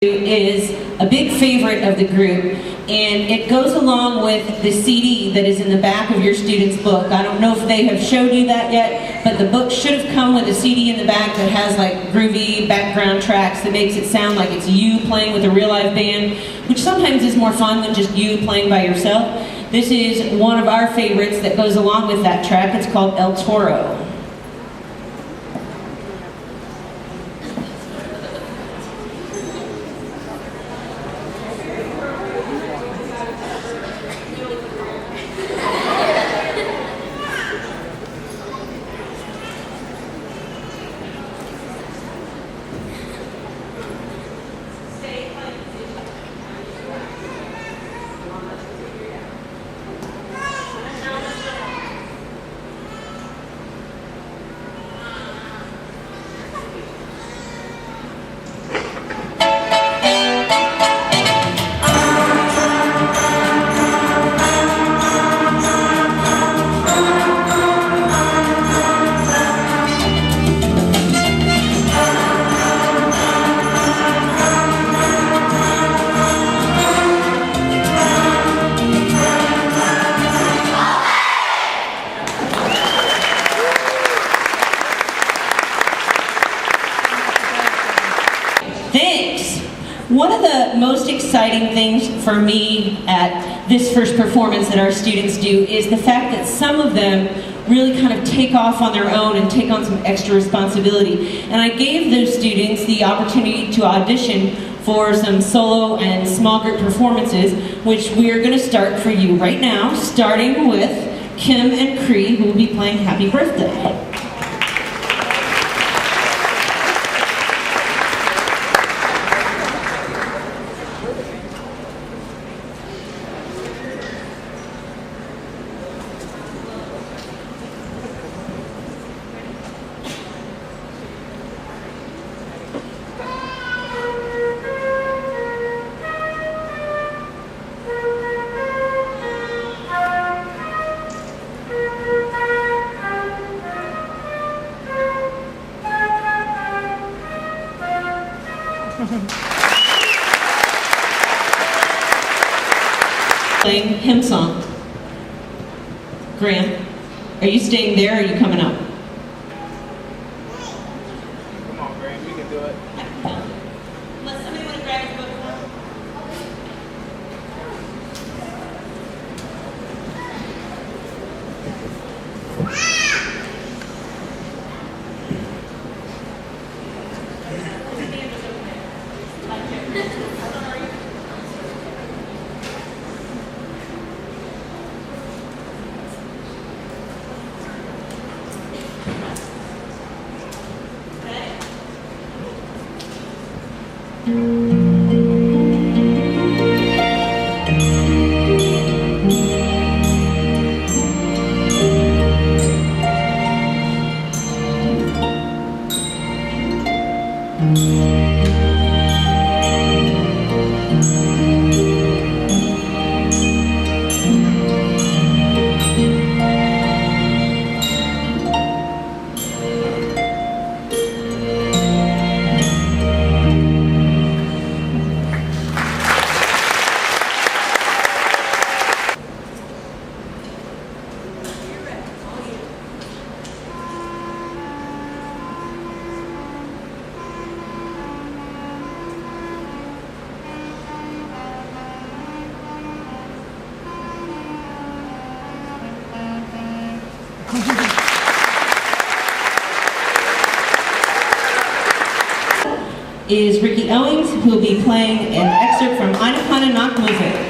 is a big favorite of the group, and it goes along with the CD that is in the back of your student's book. I don't know if they have showed you that yet, but the book should have come with a CD in the back that has like groovy background tracks that makes it sound like it's you playing with a real live band, which sometimes is more fun than just you playing by yourself. This is one of our favorites that goes along with that track. It's called El Toro. Thanks! One of the most exciting things for me at this first performance that our students do is the fact that some of them really kind of take off on their own and take on some extra responsibility. And I gave those students the opportunity to audition for some solo and small group performances, which we are going to start for you right now, starting with Kim and Cree, who will be playing Happy Birthday. Playing hymn song. Graham, are you staying there or are you coming up? Come on, Graham, you can do it. Unless somebody want to grab his book. Is Ricky Owings, who will be playing an excerpt from Eine Kleine Nachtmusik.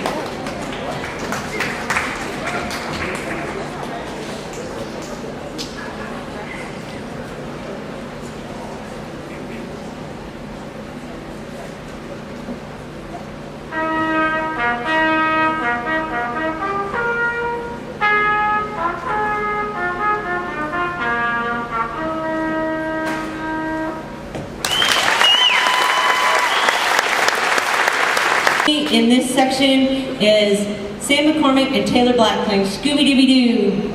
In this section is Sam McCormick and Taylor Black playing Scooby-Dooby-Doo.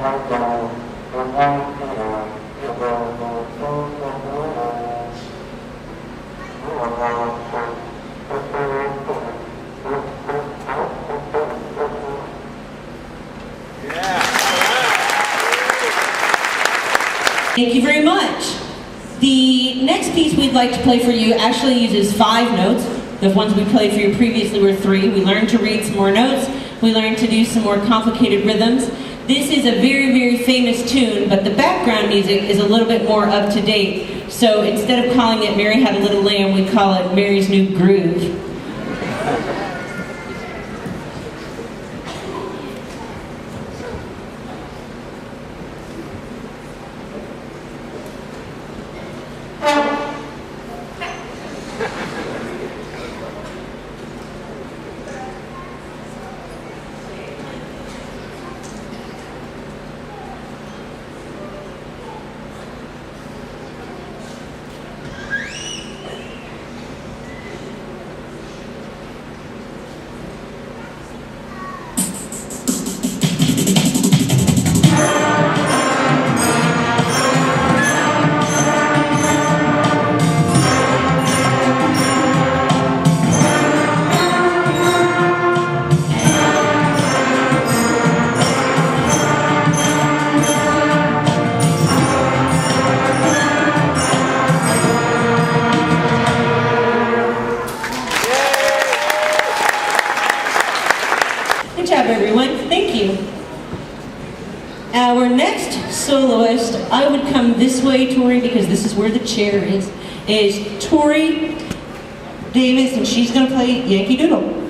Thank you very much. The next piece we'd like to play for you actually uses 5 notes. The ones we played for you previously were 3. We learned to read some more notes. We learned to do some more complicated rhythms. This is a very, very famous tune, but the background music is a little bit more up to date. So instead of calling it Mary Had a Little Lamb, we call it Mary's New Groove. Good job, everyone. Thank you. Our next soloist, I would come this way, Tori, because this is where the chair is Tori Davis, and she's going to play Yankee Doodle.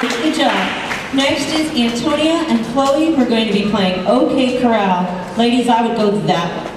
Good job. Next is Antonia and Chloe. We're going to be playing OK Corral. Ladies, I would go that way.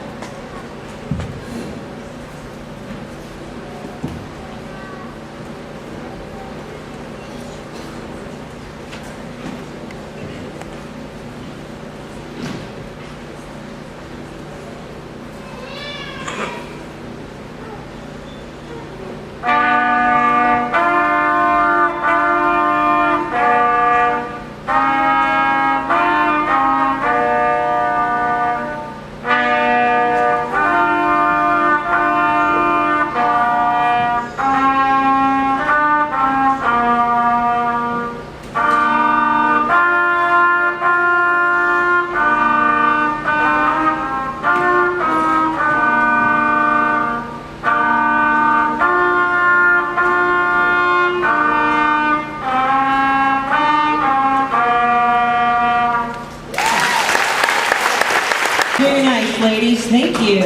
Very nice, ladies. Thank you.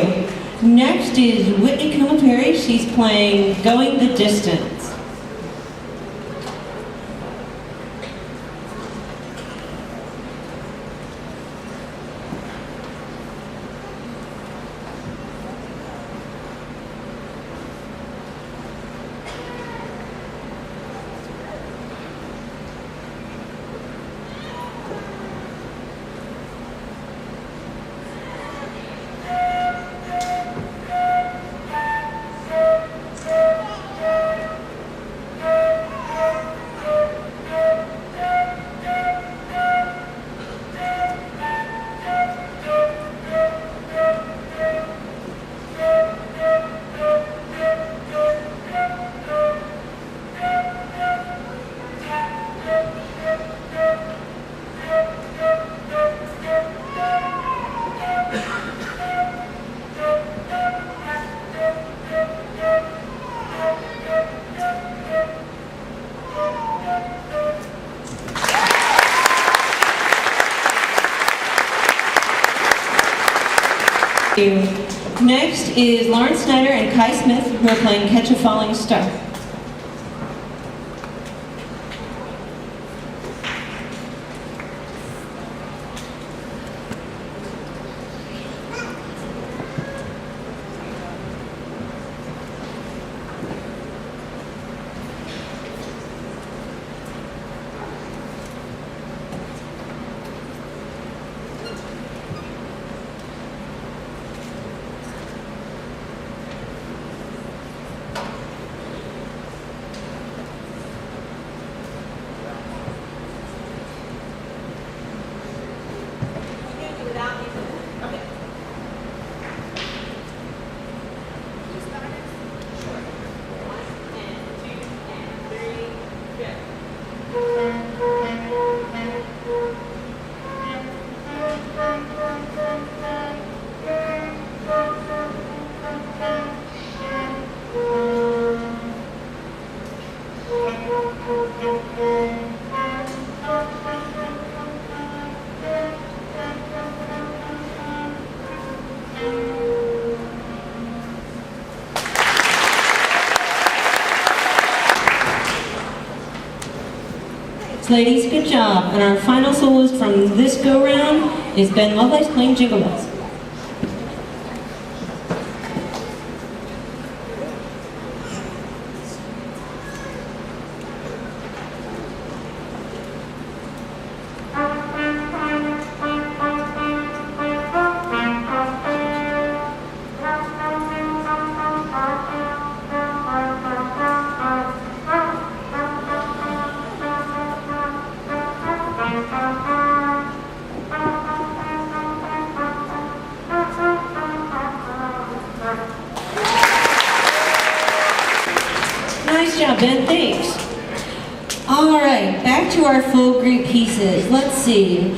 Next is Whitney Kuma-Perry. She's playing Going the Distance. Next is Lawrence Snyder and Kai Smith, who are playing Catch a Falling Star. Ladies, good job. And our final soloist from this go-round is Ben Lovelace playing Jingle Bells. Nice job, Ben. Thanks. All right, back to our full group pieces. Let's see.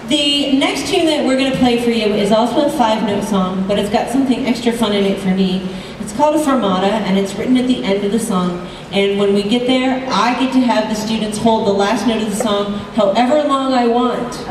The next tune that we're going to play for you is also a 5-note song, but it's got something extra fun in it for me. It's called a fermata, and it's written at the end of the song. And when we get there, I get to have the students hold the last note of the song however long I want.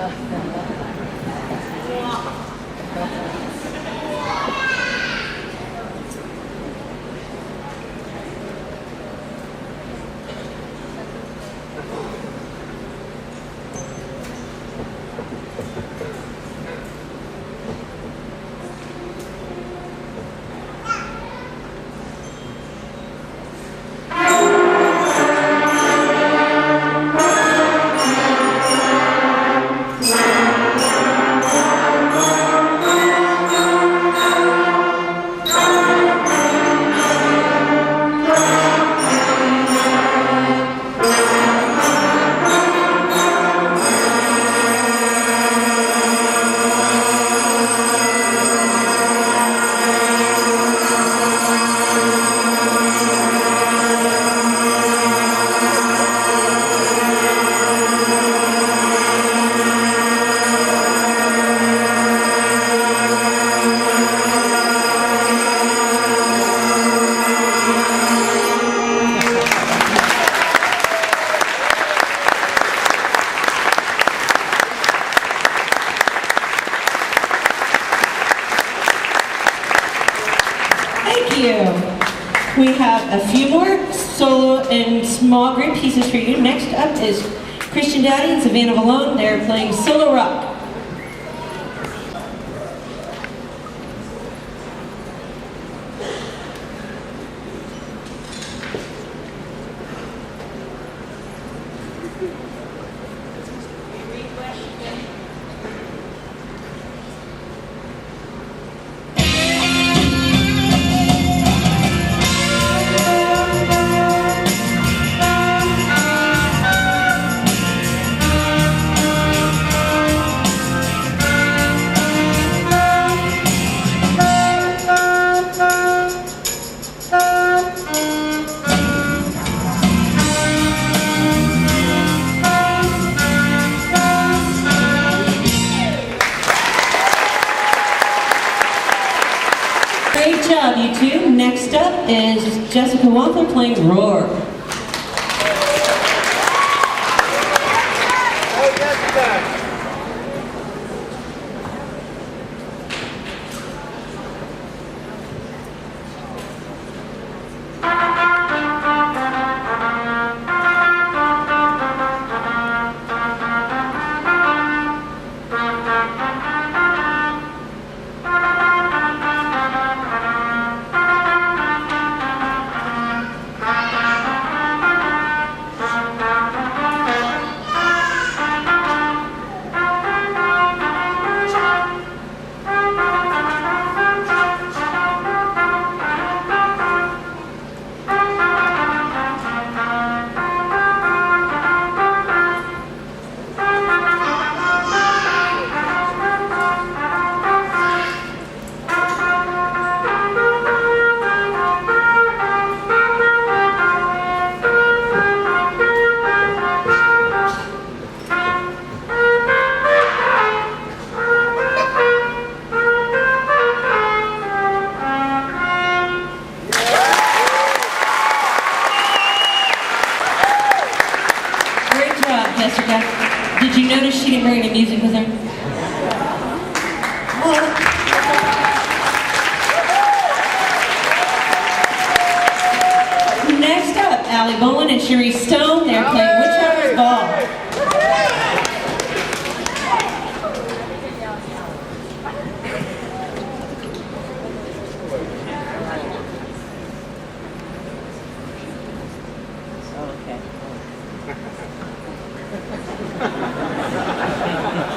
We have a few more solo and small group pieces for you. Next up is Christian Daddy and Savannah Malone. They're playing solo rock. Great job, you two. Next up is Jessica Wampler playing Roar. Oh, Jessica. Allie Bowen and Cherie Stone. They're playing Witch Ball.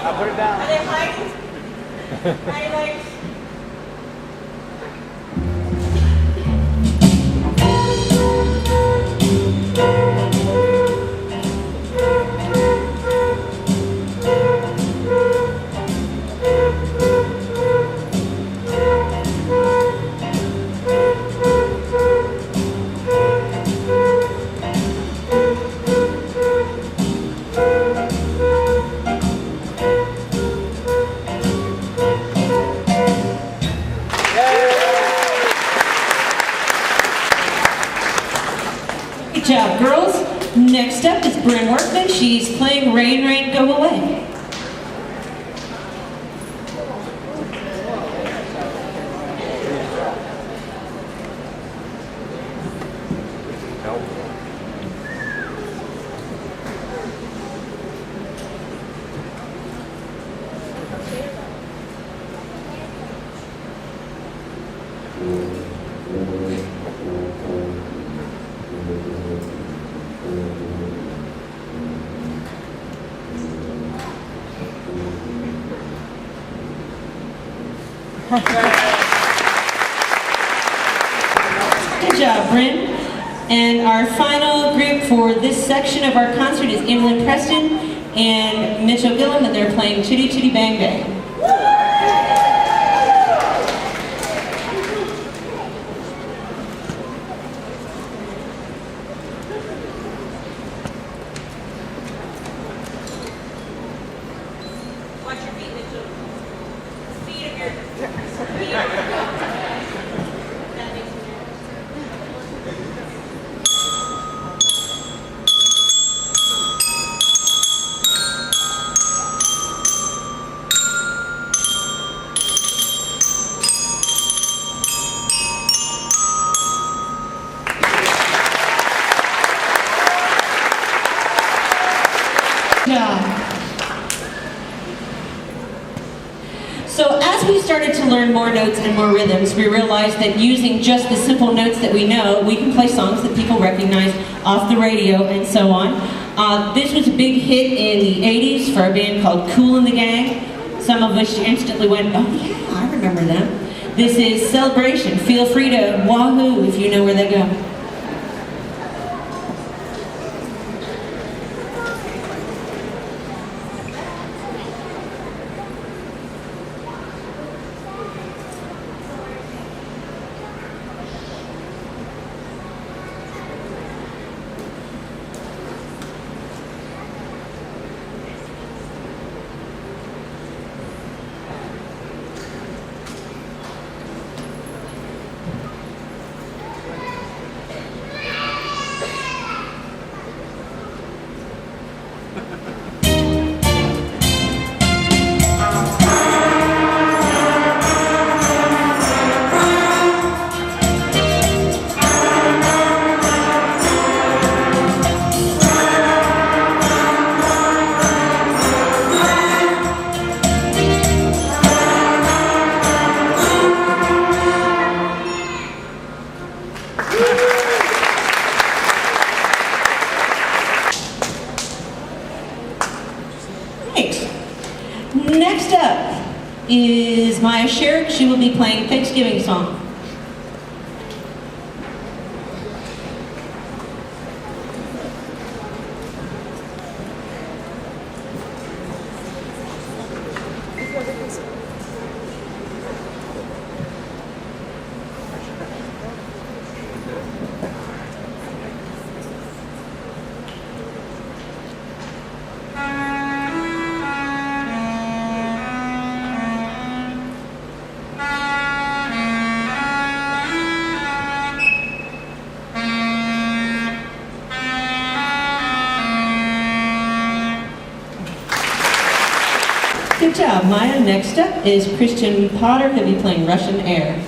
I'll put it down. Are they hiding? Highlights. Good job, girls. Next up is Bryn Workman. She's playing Rain, Rain, Go Away. Good job, Bryn. And our final group for this section of our concert is Evelyn Preston and Mitchell Gillum, and they're playing Chitty Chitty Bang Bang. Watch your feet, Mitchell. Feet of your... That makes me nervous. So as we started to learn more notes and more rhythms, we realized that using just the simple notes that we know, we can play songs that people recognize off the radio and so on. This was a big hit in the 80s for a band called Kool and the Gang, some of which instantly went, oh yeah, I remember them. This is Celebration. Feel free to wahoo if you know where they go. Next up is Maya Sherrick. She will be playing Thanksgiving Song. Good job, Maya. Next up is Christian Potter. He'll be playing Russian Air.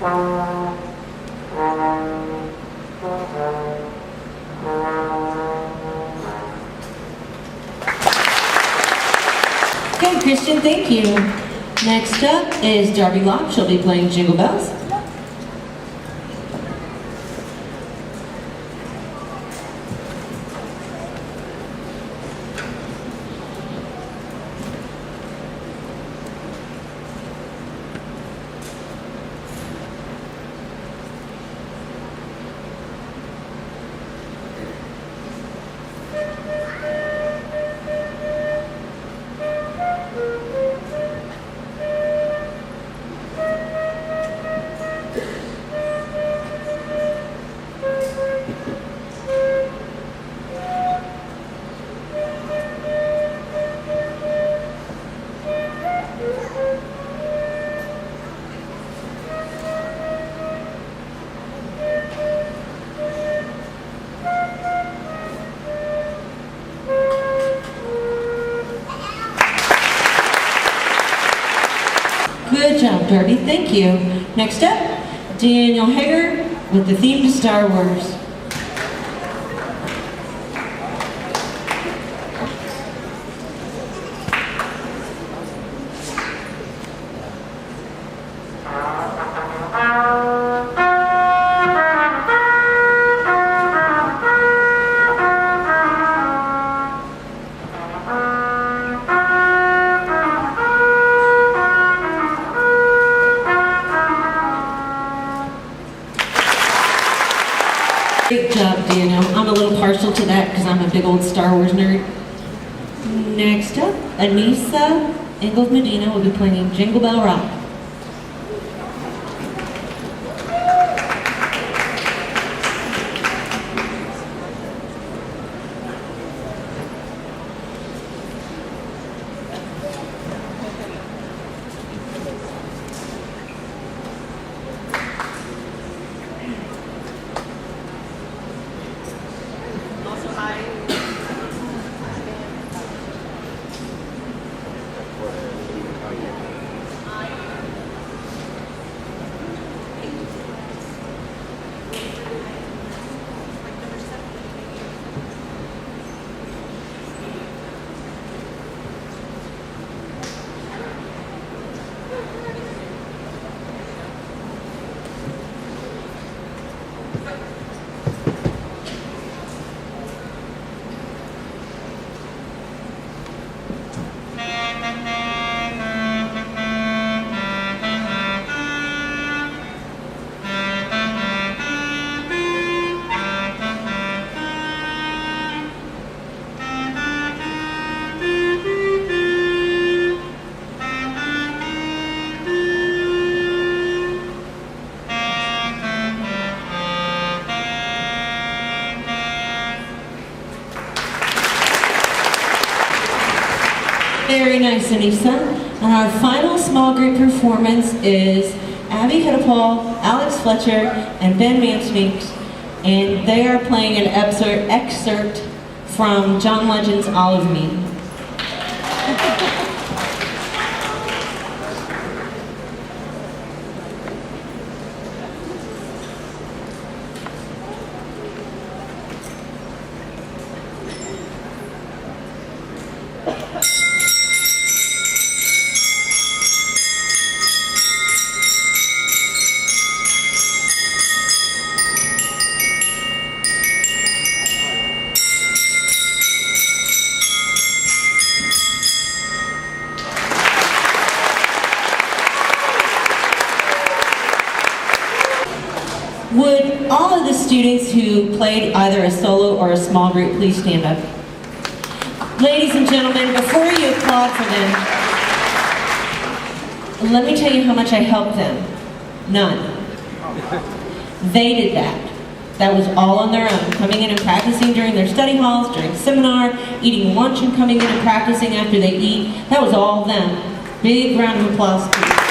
Okay, Christian, thank you. Next up is Darby Locke. She'll be playing Jingle Bells. Good job, Darby. Thank you. Next up, Daniel Hager with the theme to Star Wars. Great job, Daniel. I'm a little partial to that because I'm a big old Star Wars nerd. Next up, Anissa Ingalls Medina will be playing Jingle Bell Rock. Very nice, Anissa. And our final small group performance is Abby Hittapal, Alex Fletcher, and Ben Mansmeeks, and they are playing an excerpt from John Legend's Olive Mead. Would all of the students who played either a solo or a small group please stand up? Ladies and gentlemen, before you applaud for them, let me tell you how much I helped them. None. They did that. That was all on their own, coming in and practicing during their study halls, during seminar, eating lunch and coming in and practicing after they eat. That was all them. Big round of applause, please.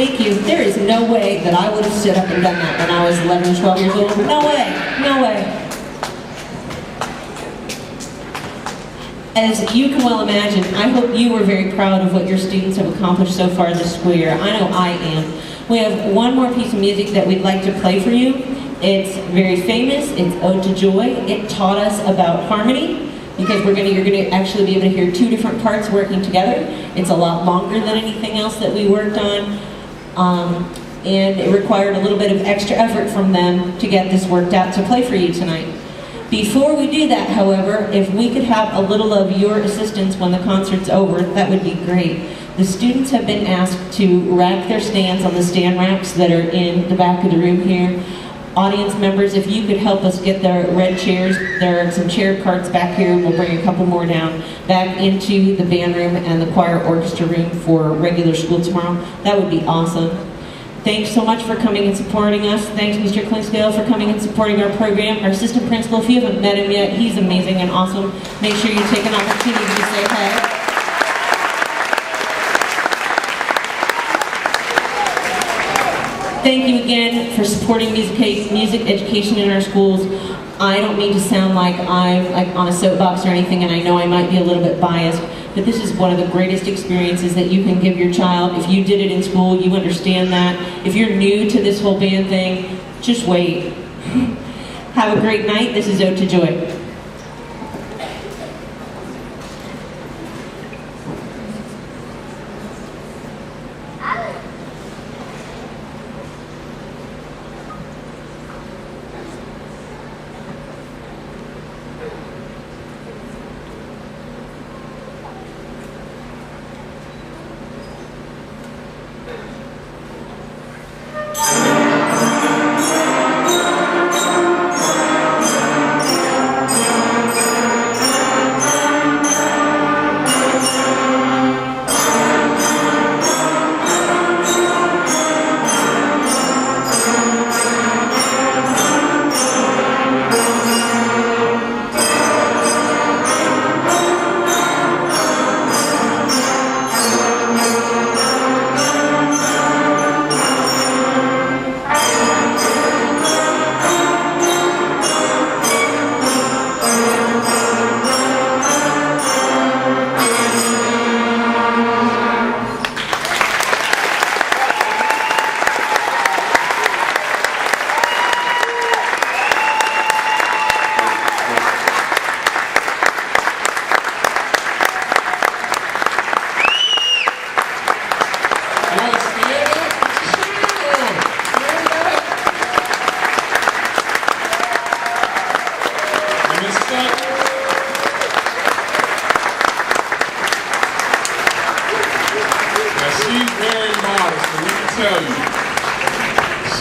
Thank you. There is no way that I would have stood up and done that when I was 11, 12 years old. No way. No way. As you can well imagine, I hope you are very proud of what your students have accomplished so far this school year. I know I am. We have one more piece of music that we'd like to play for you. It's very famous. It's Ode to Joy. It taught us about harmony, because you're going to actually be able to hear two different parts working together. It's a lot longer than anything else that we worked on, and it required a little bit of extra effort from them to get this worked out to play for you tonight. Before we do that, however, if we could have a little of your assistance when the concert's over, that would be great. The students have been asked to rack their stands on the stand racks that are in the back of the room here. Audience members, if you could help us get the red chairs, there are some chair carts back here, we'll bring a couple more down, back into the band room and the choir orchestra room for regular school tomorrow. That would be awesome. Thanks so much for coming and supporting us. Thanks, Mr. Klingsdale, for coming and supporting our program. Our assistant principal, if you haven't met him yet, he's amazing and awesome. Make sure you take an opportunity to say hi. Thank you again for supporting music education in our schools. I don't mean to sound like I'm on a soapbox or anything, and I know I might be a little bit biased, but this is one of the greatest experiences that you can give your child. If you did it in school, you understand that. If you're new to this whole band thing, just wait. Have a great night. This is Ode to Joy.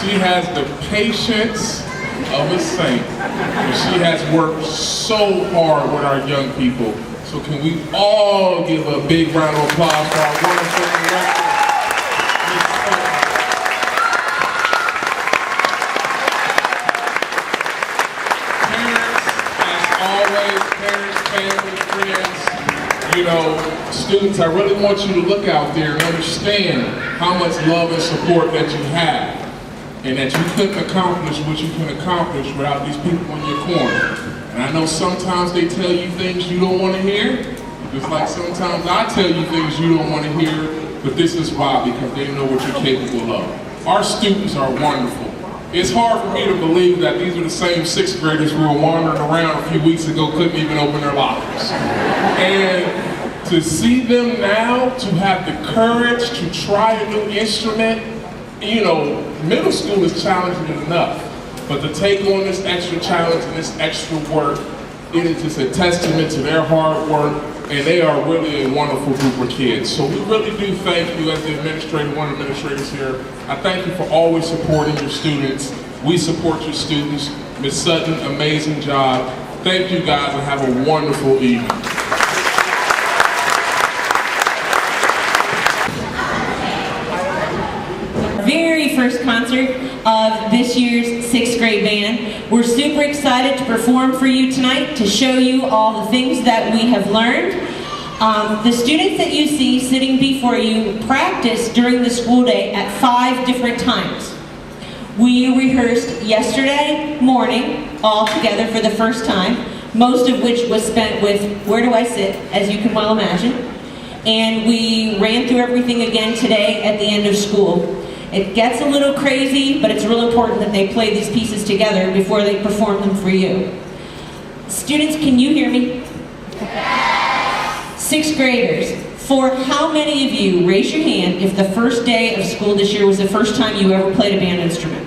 She has the patience of a saint. She has worked so hard with our young people. So can we all give a big round of applause for our wonderful director, Ms. Sutton. Parents, as always, parents, family, friends, you know, students, I really want you to look out there and understand how much love and support that you have, and that you couldn't accomplish what you can accomplish without these people in your corner. And I know sometimes they tell you things you don't want to hear, just like sometimes I tell you things you don't want to hear, but this is why, because they know what you're capable of. Our students are wonderful. It's hard for me to believe that these are the same sixth graders who were wandering around a few weeks ago, couldn't even open their lockers. And to see them now, to have the courage to try a new instrument, you know, middle school is challenging enough, but to take on this extra challenge and this extra work, it is just a testament to their hard work, and they are really a wonderful group of kids. So we really do thank you as the administrator, one of the administrators here. I thank you for always supporting your students. We support your students. Ms. Sutton, amazing job. Thank you guys, and have a wonderful evening. Very first concert of this year's sixth grade band. We're super excited to perform for you tonight, to show you all the things that we have learned. The students that you see sitting before you practice during the school day at 5 different times. We rehearsed yesterday morning all together for the first time, most of which was spent with "Where Do I Sit?" as you can well imagine. And we ran through everything again today at the end of school. It gets a little crazy, but it's real important that they play these pieces together before they perform them for you. Students, can you hear me? 6th graders, for how many of you, raise your hand if the first day of school this year was the first time you ever played a band instrument?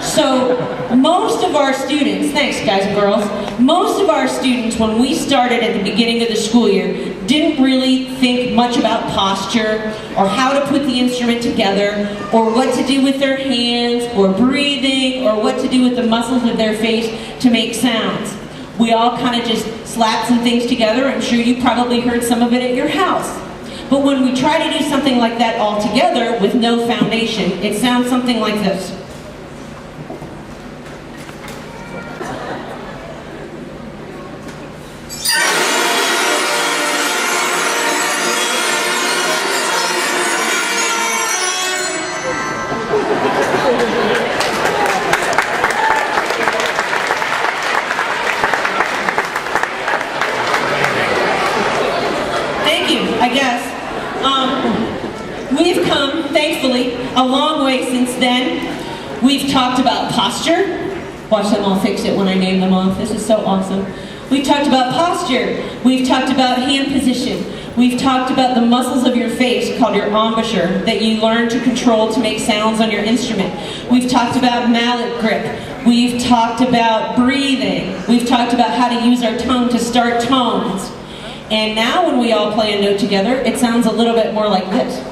So, most of our students, thanks guys and girls, most of our students when we started at the beginning of the school year didn't really think much about posture or how to put the instrument together or what to do with their hands or breathing or what to do with the muscles of their face to make sounds. We all kind of just slapped some things together. I'm sure you probably heard some of it at your house. But when we try to do something like that all together with no foundation, it sounds something like this. We've come, thankfully, a long way since then. We've talked about posture. Watch them all fix it when I name them off. This is so awesome. We've talked about posture. We've talked about hand position. We've talked about the muscles of your face called your embouchure that you learn to control to make sounds on your instrument. We've talked about mallet grip. We've talked about breathing. We've talked about how to use our tongue to start tones. And now when we all play a note together, it sounds a little bit more like this.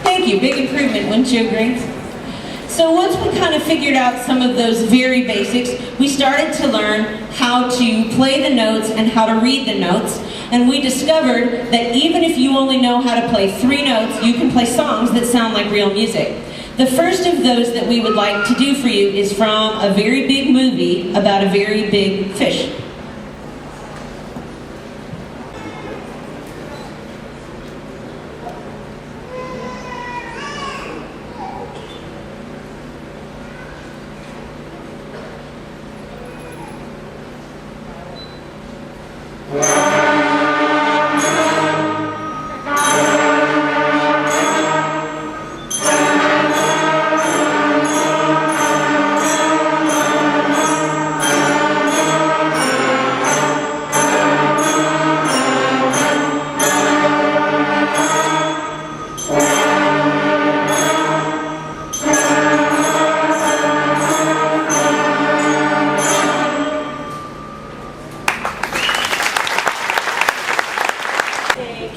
Thank you, big improvement, wouldn't you agree? So once we kind of figured out some of those very basics, we started to learn how to play the notes and how to read the notes. And we discovered that even if you only know how to play 3 notes, you can play songs that sound like real music. The first of those that we would like to do for you is from a very big movie about a very big fish.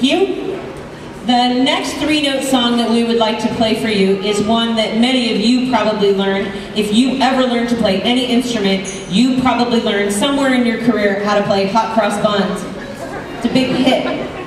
You. The next 3-note song that we would like to play for you is one that many of you probably learned. If you ever learned to play any instrument, you probably learned somewhere in your career how to play hot cross buns. It's a big hit.